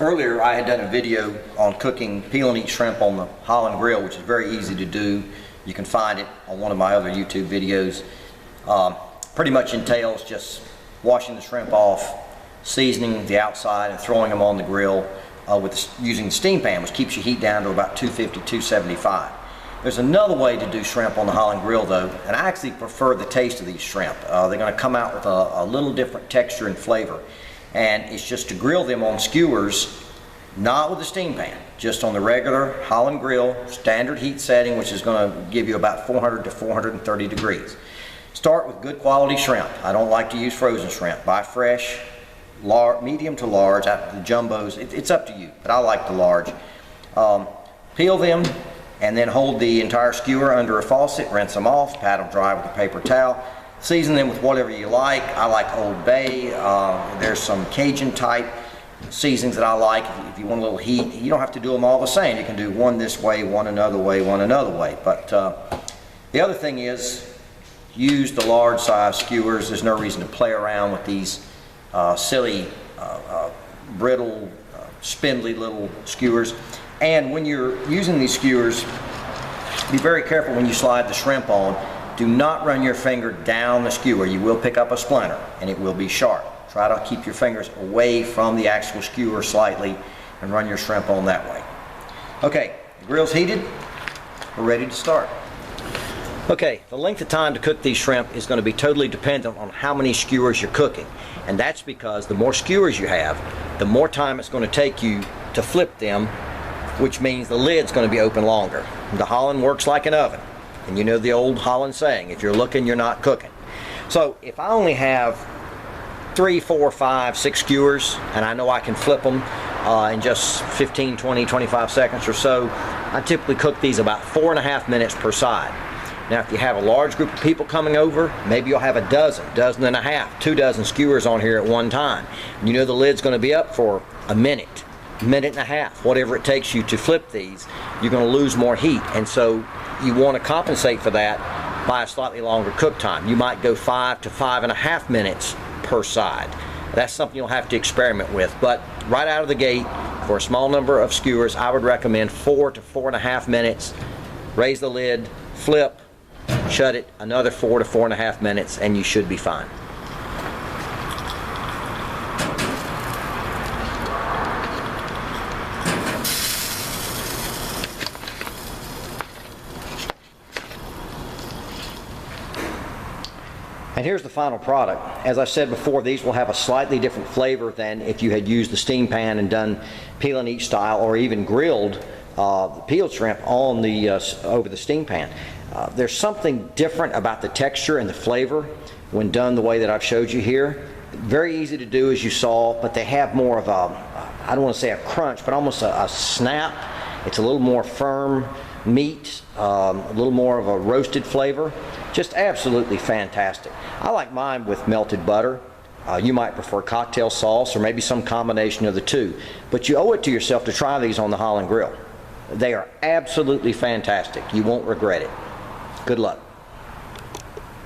Earlier I had done a video on cooking peel and eat shrimp on the Holland Grill, which is very easy to do. You can find it on one of my other YouTube videos. Pretty much entails just washing the shrimp off, seasoning the outside, and throwing them on the grill using the steam pan, which keeps your heat down to about 250, 275. There's another way to do shrimp on the Holland Grill though, and I actually prefer the taste of these shrimp. They're going to come out with a little different texture and flavor. And it's just to grill them on skewers, not with a steam pan, just on the regular Holland Grill, standard heat setting, which is going to give you about 400 to 430 degrees. Start with good quality shrimp. I don't like to use frozen shrimp. Buy fresh, medium to large. The jumbos, it's up to you, but I like the large. Peel them and then hold the entire skewer under a faucet, rinse them off, pat them dry with a paper towel. Season them with whatever you like. I like Old Bay. There's some Cajun type seasonings that I like. If you want a little heat, you don't have to do them all the same. You can do one this way, one another way, one another way. But the other thing is, use the large size skewers. There's no reason to play around with these silly, brittle, spindly little skewers. And when you're using these skewers, be very careful when you slide the shrimp on. Do not run your finger down the skewer. You will pick up a splinter and it will be sharp. Try to keep your fingers away from the actual skewer slightly and run your shrimp on that way. Okay, the grill's heated. We're ready to start. Okay, the length of time to cook these shrimp is going to be totally dependent on how many skewers you're cooking. And that's because the more skewers you have, the more time it's going to take you to flip them, which means the lid's going to be open longer. The Holland works like an oven. And you know the old Holland saying, if you're looking, you're not cooking. So if I only have 3, 4, 5, 6 skewers, and I know I can flip them in just 15, 20, 25 seconds or so, I typically cook these about 4.5 minutes per side. Now if you have a large group of people coming over, maybe you'll have a dozen and a half, 2 dozen skewers on here at one time. And you know the lid's going to be up for a minute and a half, whatever it takes you to flip these. You're going to lose more heat, and so you want to compensate for that by a slightly longer cook time. You might go 5 to 5.5 minutes per side. That's something you'll have to experiment with, but right out of the gate, for a small number of skewers, I would recommend 4 to 4.5 minutes. Raise the lid, flip, shut it, another 4 to 4.5 minutes, and you should be fine. And here's the final product. As I said before, these will have a slightly different flavor than if you had used the steam pan and done peel and eat style, or even grilled peeled shrimp on the over the steam pan. There's something different about the texture and the flavor when done the way that I've showed you here. Very easy to do, as you saw, but they have more of a, I don't want to say a crunch, but almost a snap. It's a little more firm meat, a little more of a roasted flavor. Just absolutely fantastic. I like mine with melted butter. You might prefer cocktail sauce or maybe some combination of the two. But you owe it to yourself to try these on the Holland Grill. They are absolutely fantastic. You won't regret it. Good luck.